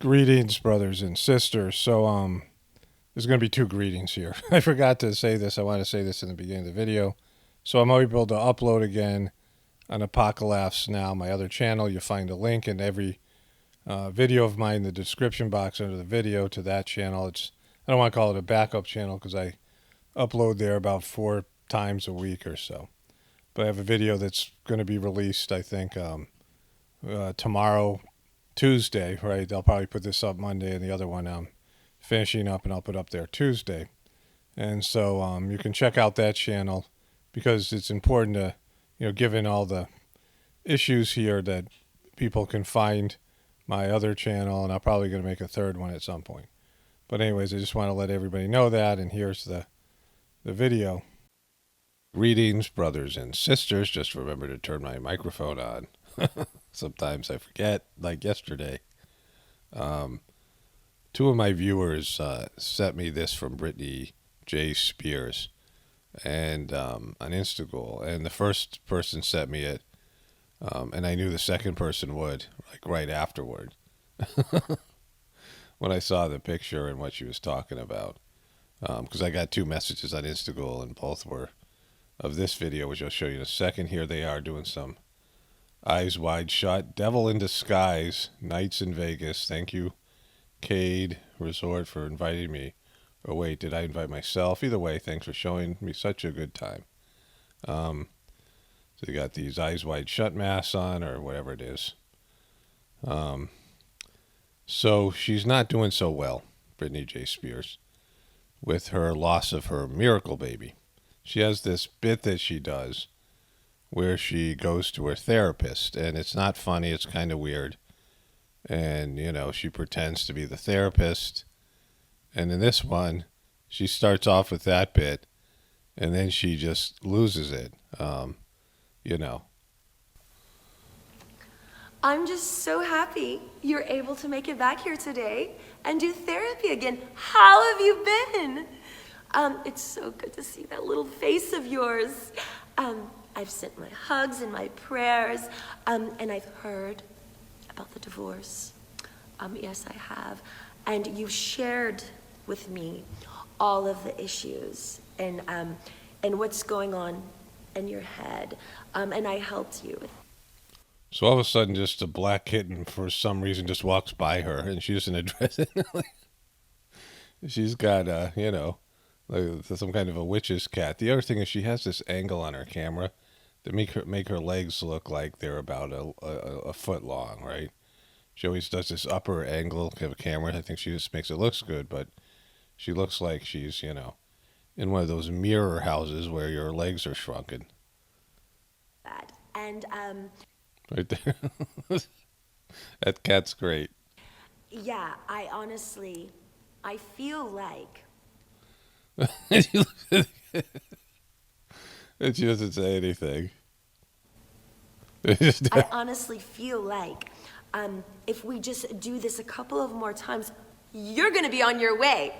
Greetings, brothers and sisters. So, there's going to be two greetings here. I forgot to say this. I want to say this in the beginning of the video. So I'm able to upload again on apocalaughsnow, my other channel. You'll find a link in every video of mine in the description box under the video to that channel. I don't want to call it a backup channel because I upload there about 4 times a week or so. But I have a video that's going to be released, I think, tomorrow, Tuesday, right? I'll probably put this up Monday, and the other one I'm finishing up, and I'll put up there Tuesday. And so you can check out that channel because it's important to, given all the issues here, that people can find my other channel, and I'm probably going to make a third one at some point. But anyways, I just want to let everybody know that, and here's the video. Greetings, brothers and sisters. Just remember to turn my microphone on. Sometimes I forget, like yesterday. Two of my viewers sent me this from Britney Spears and on Instaghoul. And the first person sent me it, and I knew the second person would, like right afterward. When I saw the picture and what she was talking about. Because I got 2 messages on Instaghoul, and both were of this video, which I'll show you in a second. Here they are doing some eyes wide shut. Devil in disguise. Nights in Vegas. Thank you, Cade Resort, for inviting me. Oh, wait, did I invite myself? Either way, thanks for showing me such a good time. So you got these eyes wide shut masks on, or whatever it is. So she's not doing so well, Britney Spears, with her loss of her miracle baby. She has this bit that she does where she goes to her therapist, and it's not funny, it's kind of weird. And, she pretends to be the therapist. And in this one, she starts off with that bit, and then she just loses it, I'm just so happy you're able to make it back here today and do therapy again. How have you been? It's so good to see that little face of yours. I've sent my hugs and my prayers, and I've heard about the divorce. Yes, I have. And you shared with me all of the issues and what's going on in your head, and I helped you with. So all of a sudden, just a black kitten, for some reason, just walks by her, and she doesn't address it. She's got, like some kind of a witch's cat. The other thing is she has this angle on her camera that make her legs look like they're about a foot long, right? She always does this upper angle of a camera. I think she just makes it looks good, but she looks like she's, in one of those mirror houses where your legs are shrunken. And right there. That cat's great. yeah, I feel like. And she doesn't say anything. I honestly feel like if we just do this a couple of more times, you're going to be on your way.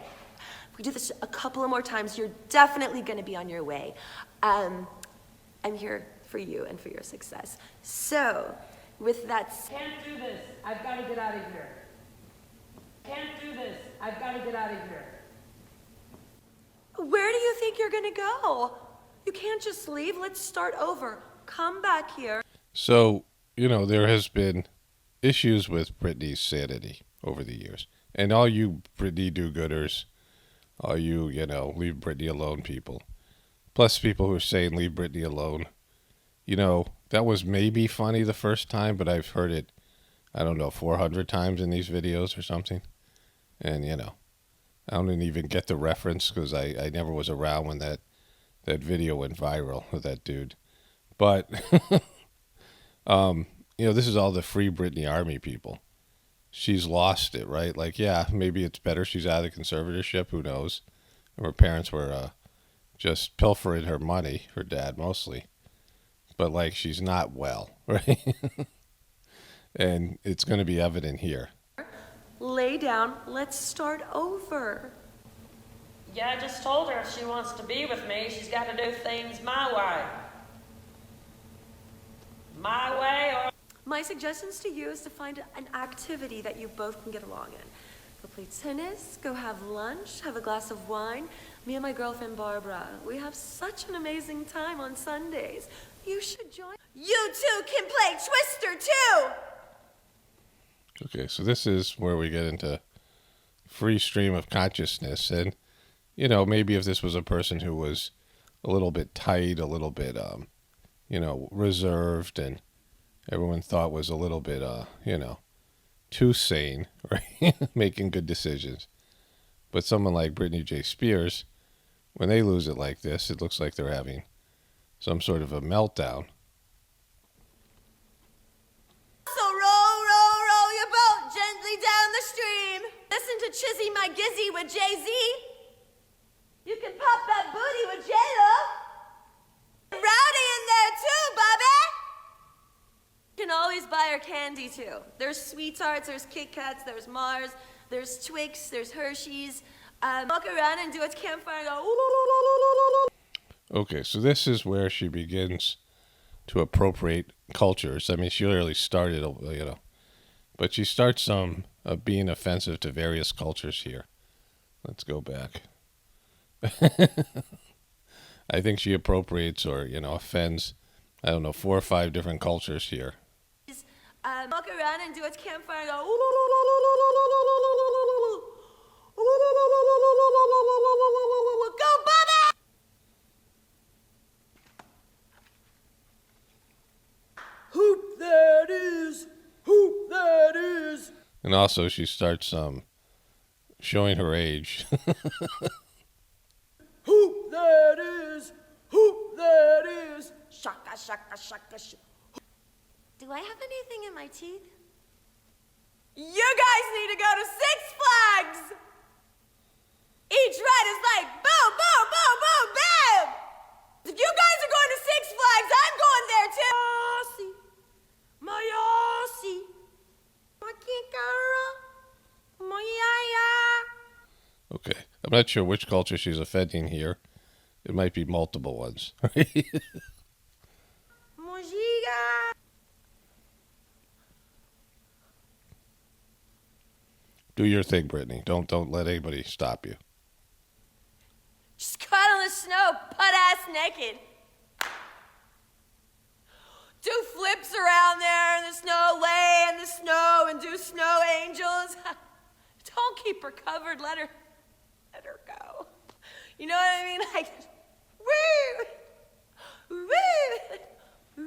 If we do this a couple of more times, you're definitely going to be on your way. I'm here for you and for your success. So, with that said... Can't do this. I've got to get out of here. Can't do this. I've got to get out of here. Where do you think you're going to go? You can't just leave. Let's start over. Come back here. So, there has been issues with Britney's sanity over the years. And all you Britney do-gooders, all you, leave Britney alone people, plus people who are saying leave Britney alone, that was maybe funny the first time, but I've heard it, 400 times in these videos or something. And, I don't even get the reference because I never was around when that video went viral with that dude. But, this is all the Free Britney Army people. She's lost it, right? Like, yeah, maybe it's better she's out of the conservatorship. Who knows? Her parents were just pilfering her money, her dad mostly. But, like, she's not well, right? And it's going to be evident here. Lay down. Let's start over. Yeah, I just told her if she wants to be with me, she's got to do things my way. My way or... My suggestions to you is to find an activity that you both can get along in. Go play tennis, go have lunch, have a glass of wine. Me and my girlfriend Barbara, we have such an amazing time on Sundays. You should join. You two can play Twister too! Okay, so this is where we get into free stream of consciousness. And, you know, maybe if this was a person who was a little bit tight, a little bit, reserved, and everyone thought was a little bit, too sane, right? Making good decisions. But someone like Britney J. Spears, when they lose it like this, it looks like they're having some sort of a meltdown. So row your boat gently down the stream. Listen to Chizzy My Gizzy with Jay-Z. You can pop that booty with J-Lo. Rowdy in there too, Bobby. You can always buy her candy too. There's Sweethearts, there's Kit Kats, there's Mars, there's Twix, there's Hershey's. Walk around and do a campfire and go, ooh. Okay, so this is where she begins to appropriate cultures. I mean, she literally started, but she starts being offensive to various cultures here. Let's go back. I think she appropriates or, offends, 4 or 5 different cultures here. Walk around and do a campfire and go, go, Bobby! Hoop that is! Hoop that is! And also she starts showing her age. Hoop that is! Hoop that is! Shaka, shaka, shaka, shaka. Do I have anything in my teeth? You guys need to go to Six Flags! Each ride is like boom, boom, boom, boom, bam! If you guys are going to Six Flags, I'm going there too! My Aussie, my kikara, my yaya. Okay, I'm not sure which culture she's offending here. It might be multiple ones. Mojiga. Do your thing, Brittany. Don't let anybody stop you. Just cut on the snow, butt-ass naked. Do flips around there in the snow, lay in the snow, and do snow angels. Don't keep her covered. Let her go. You know what I mean? Like, woo, woo, woo, woo.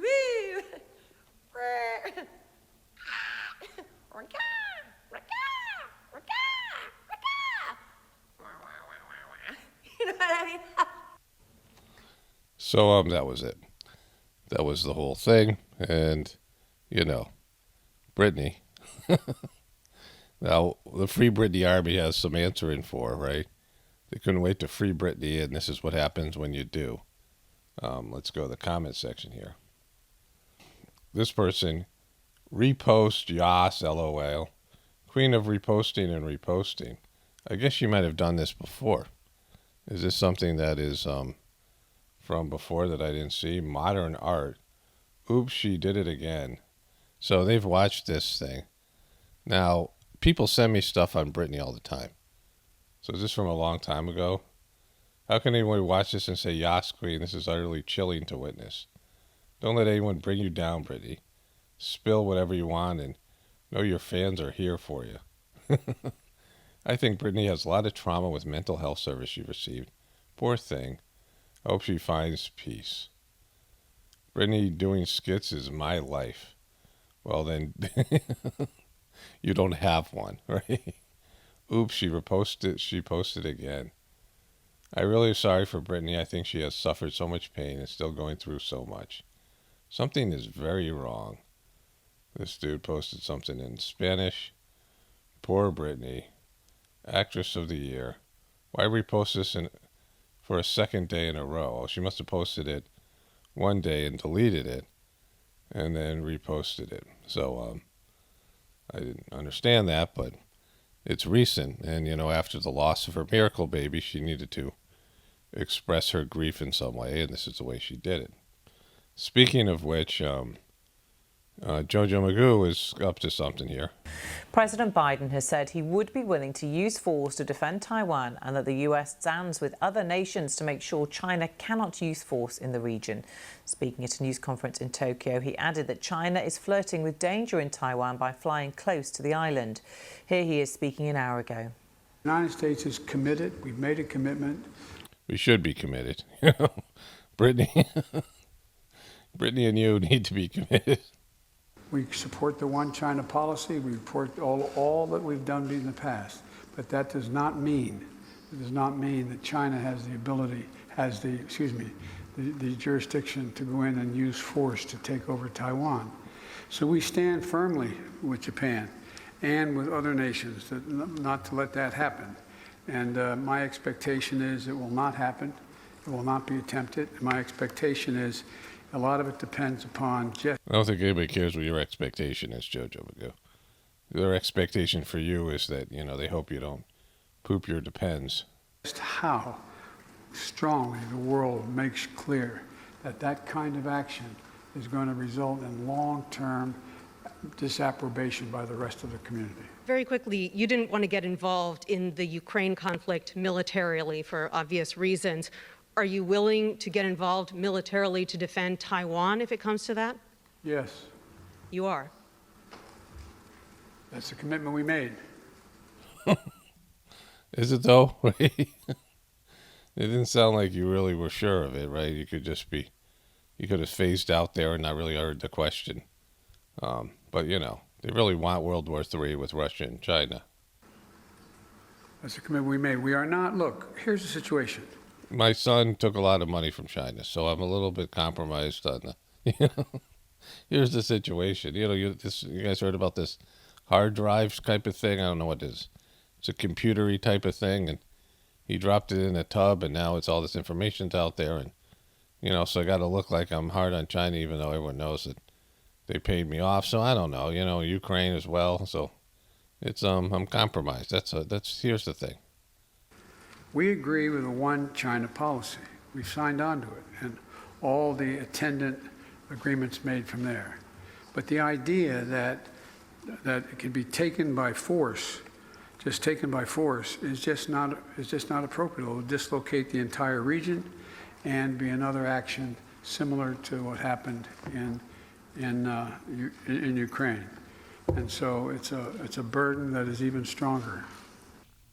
You know what I mean? So that was it. That was the whole thing. And, Britney. Now, the Free Britney Army has some answering for, right? They couldn't wait to free Britney, and this is what happens when you do. Let's go to the comment section here. This person, repost Yas, LOL. Queen of reposting and reposting. I guess you might have done this before. Is this something that is from before that I didn't see? Modern art. Oops, she did it again. So they've watched this thing. Now, people send me stuff on Britney all the time. So is this from a long time ago? How can anyone watch this and say, Yas, Queen, this is utterly chilling to witness? Don't let anyone bring you down, Britney. Spill whatever you want and know your fans are here for you. I think Britney has a lot of trauma with mental health service she received. Poor thing. I hope she finds peace. Britney doing skits is my life. Well, then, you don't have one, right? Oops, she posted again. I'm really sorry for Britney. I think she has suffered so much pain and still going through so much. Something is very wrong. This dude posted something in Spanish. Poor Britney. Actress of the year. Why repost this for a second day in a row? Oh, she must have posted it one day and deleted it and then reposted it. So I didn't understand that, but it's recent. And, after the loss of her miracle baby, she needed to express her grief in some way, and this is the way she did it. Speaking of which, JoJo Magoo is up to something here. President Biden has said he would be willing to use force to defend Taiwan and that the US stands with other nations to make sure China cannot use force in the region. Speaking at a news conference in Tokyo, he added that China is flirting with danger in Taiwan by flying close to the island. Here he is speaking an hour ago. The United States is committed. We've made a commitment. We should be committed. Britney, Britney and you need to be committed. We support the one China policy. We support all that we've done in the past. But that does not mean that China has the ability, the jurisdiction to go in and use force to take over Taiwan. So we stand firmly with Japan and with other nations not to let that happen. And my expectation is it will not happen. It will not be attempted. My expectation is a lot of it depends upon just... I don't think anybody cares what your expectation is, JoJo Magoo. Their expectation for you is that, they hope you don't poop your depends. Just how strongly the world makes clear that that kind of action is going to result in long-term disapprobation by the rest of the community. Very quickly, you didn't want to get involved in the Ukraine conflict militarily for obvious reasons. Are you willing to get involved militarily to defend Taiwan if it comes to that? Yes. You are? That's the commitment we made. Is it though? It didn't sound like you really were sure of it, right? You could have phased out there and not really heard the question. But, they really want World War III with Russia and China. That's the commitment we made. We are not, look, here's the situation. My son took a lot of money from China, so I'm a little bit compromised on the, here's the situation. You guys heard about this hard drives type of thing? I don't know what it is. It's a computery type of thing, and he dropped it in a tub, and now it's all this information's out there, and, so I got to look like I'm hard on China, even though everyone knows that they paid me off. So I don't know, Ukraine as well. So it's, I'm compromised. Here's the thing. We agree with the one China policy. We signed on to it and all the attendant agreements made from there. But the idea that it can be taken by force, just taken by force, is just not appropriate. It will dislocate the entire region and be another action similar to what happened in Ukraine. And so it's a burden that is even stronger.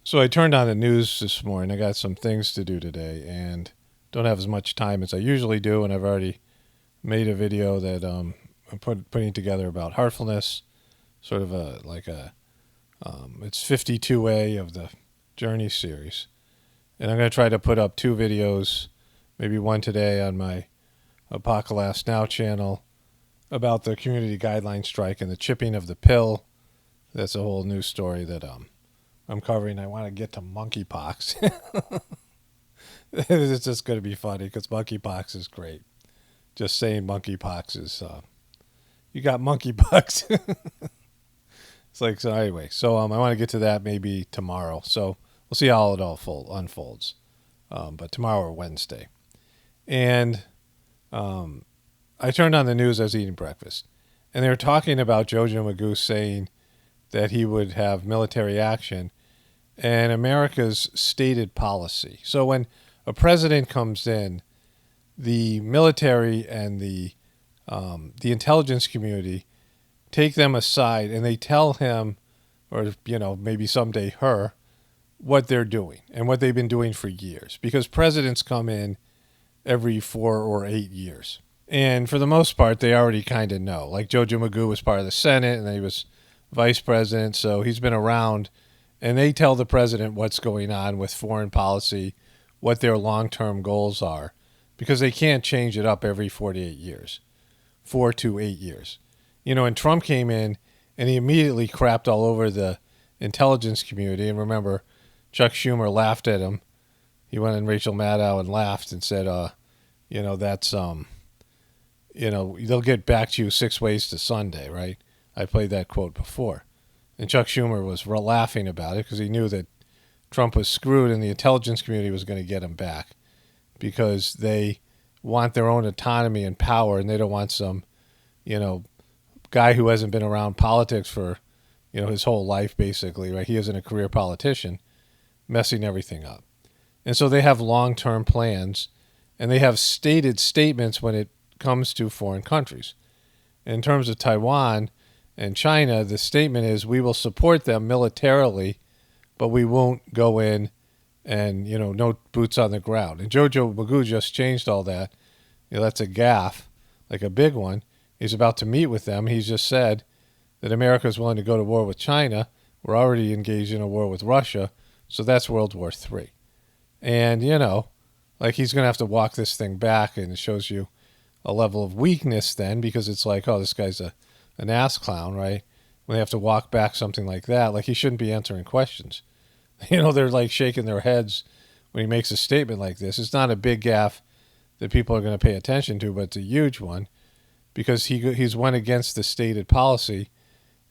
So I turned on the news this morning. I got some things to do today and don't have as much time as I usually do. And I've already made a video that I'm putting together about heartfulness, sort of it's 52A of the Journey series. And I'm going to try to put up 2 videos, maybe one today on my apocalaughsnow channel about the community guideline strike and the chipping of the pill. That's a whole new story that I'm covering. I want to get to monkeypox. It's just going to be funny because monkeypox is great. Just saying monkeypox is, you got monkeypox. It's like, so anyway, so I want to get to that maybe tomorrow. So we'll see how it all unfolds. But tomorrow or Wednesday. And I turned on the news. I was eating breakfast. And they were talking about JoJo Magoo saying that he would have military action and America's stated policy. So when a president comes in, the military and the intelligence community take them aside and they tell him, or maybe someday her, what they're doing and what they've been doing for years. Because presidents come in every 4 or 8 years. And for the most part, they already kind of know. Like JoJo Magoo was part of the Senate and he was vice president, so he's been around. And they tell the president what's going on with foreign policy, what their long-term goals are, because they can't change it up every 48 years, 4 to 8 years. And Trump came in and he immediately crapped all over the intelligence community. And remember, Chuck Schumer laughed at him. He went in Rachel Maddow and laughed and said, that's, they'll get back to you 6 ways to Sunday, right? I played that quote before. And Chuck Schumer was laughing about it because he knew that Trump was screwed and the intelligence community was going to get him back because they want their own autonomy and power and they don't want some, guy who hasn't been around politics for, his whole life, basically, right? He isn't a career politician, messing everything up. And so they have long-term plans, and they have stated statements when it comes to foreign countries. In terms of Taiwan and China, the statement is we will support them militarily, but we won't go in and, no boots on the ground. And JoJo Magooze just changed all that. That's a gaffe, like a big one. He's about to meet with them. He's just said that America is willing to go to war with China. We're already engaged in a war with Russia, so that's World War III. And, he's going to have to walk this thing back, and it shows you a level of weakness then, because it's like, oh, this guy's an ass clown, right? When they have to walk back something like that, like he shouldn't be answering questions. They're like shaking their heads when he makes a statement like this. It's not a big gaffe that people are going to pay attention to, but it's a huge one because he's went against the stated policy,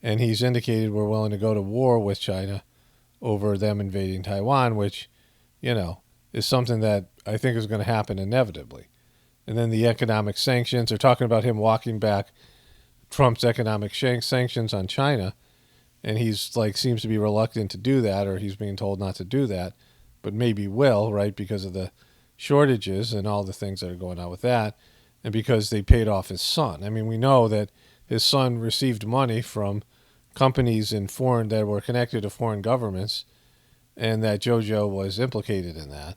and he's indicated we're willing to go to war with China over them invading Taiwan, which, is something that I think is going to happen inevitably. And then the economic sanctions, they're talking about him walking back Trump's economic sanctions on China, and he's seems to be reluctant to do that, or he's being told not to do that, but maybe will, right, because of the shortages and all the things that are going on with that, and because they paid off his son. I mean, we know that his son received money from companies in foreign that were connected to foreign governments, and that JoJo was implicated in that.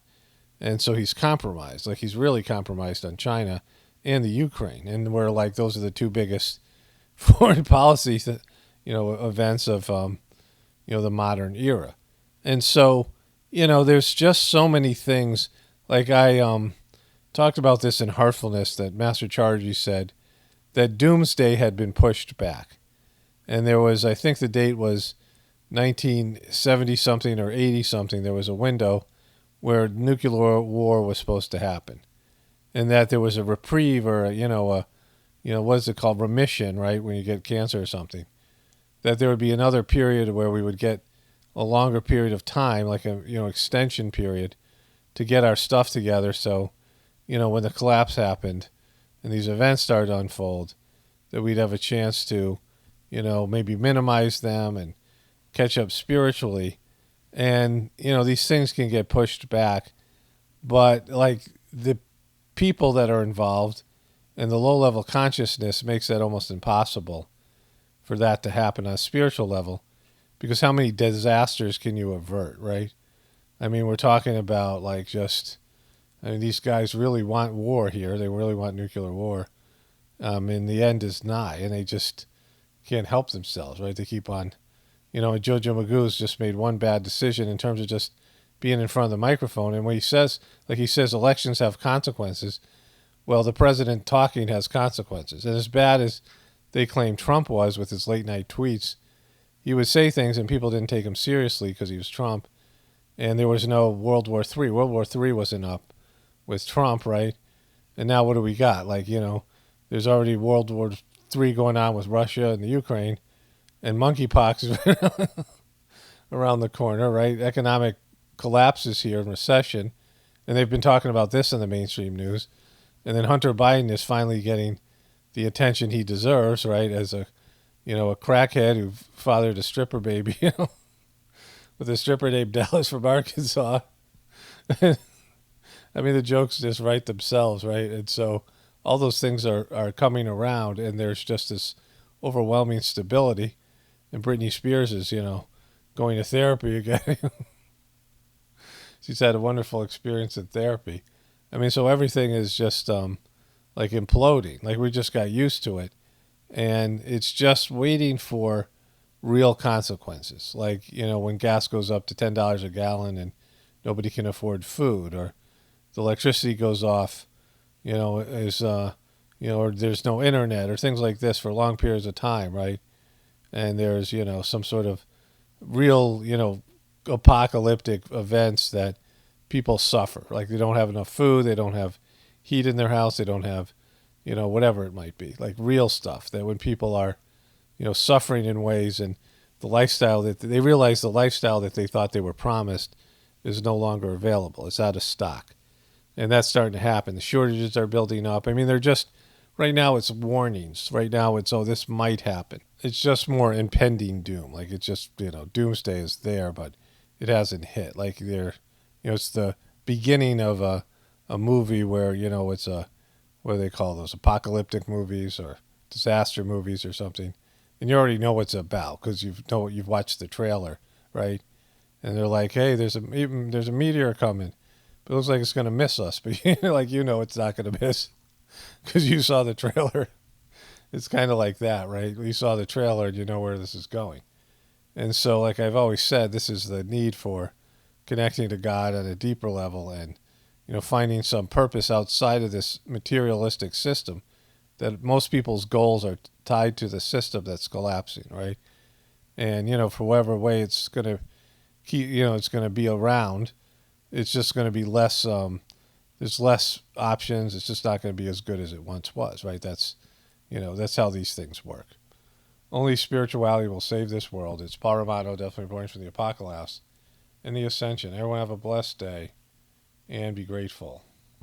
And so he's compromised. He's really compromised on China and the Ukraine. And we're those are the two biggest foreign policy, events of, the modern era. And so, there's just so many things. I talked about this in Heartfulness, that Master Chargy said that doomsday had been pushed back. And there was, I think the date was 1970-something or 80-something. There was a window where nuclear war was supposed to happen, and that there was a reprieve, or what is it called, remission, right, when you get cancer or something, that there would be another period where we would get a longer period of time, like a extension period, to get our stuff together. So, when the collapse happened and these events started to unfold, that we'd have a chance to, maybe minimize them and catch up spiritually. And, these things can get pushed back, but the people that are involved and the low level consciousness makes that almost impossible for that to happen on a spiritual level, because how many disasters can you avert, right? I mean, we're talking about these guys really want war here. They really want nuclear war. And the end is nigh, and they just can't help themselves, right? They keep on. JoJo Magooze just made one bad decision in terms of just being in front of the microphone. And when he says, elections have consequences, well, the president talking has consequences. And as bad as they claim Trump was with his late night tweets, he would say things and people didn't take him seriously because he was Trump. And there was no World War III. World War III wasn't up with Trump, right? And now what do we got? There's already World War III going on with Russia and the Ukraine. And monkeypox is around the corner, right? Economic collapse is here, recession. And they've been talking about this in the mainstream news. And then Hunter Biden is finally getting the attention he deserves, right? As a crackhead who fathered a stripper baby, with a stripper named Dallas from Arkansas. I mean, the jokes just write themselves, right? And so all those things are coming around, and there's just this overwhelming stability. And Britney Spears is, going to therapy again. She's had a wonderful experience in therapy. I mean, so everything is just imploding. We just got used to it. And it's just waiting for real consequences. When gas goes up to $10 a gallon and nobody can afford food, or the electricity goes off, or there's no internet, or things like this for long periods of time, right? And there's, some sort of real, apocalyptic events that people suffer. They don't have enough food, they don't have heat in their house, they don't have, whatever it might be. Real stuff that when people are, suffering in ways, and the lifestyle that they realize the lifestyle that they thought they were promised is no longer available. It's out of stock. And that's starting to happen. The shortages are building up. I mean, they're just right now it's warnings. Right now it's, oh, this might happen. It's just more impending doom. Like it's just, doomsday is there, but it hasn't hit. Like it's the beginning of a movie where, it's what do they call those, apocalyptic movies or disaster movies or something. And you already know what it's about because you've watched the trailer, right? And they're like, hey, there's a meteor coming, but it looks like it's going to miss us. But it's not going to miss because you saw the trailer. It's kind of like that, right? You saw the trailer and you know where this is going. And so, like I've always said, this is the need for connecting to God on a deeper level and, finding some purpose outside of this materialistic system that most people's goals are tied to the system that's collapsing, right? And, for whatever way it's going to keep, it's going to be around, it's just going to be less, there's less options. It's just not going to be as good as it once was, right? That's how these things work. Only spirituality will save this world. It's Paul Romano, definitely reporting from the Apocalaughs and the Ascension. Everyone have a blessed day and be grateful.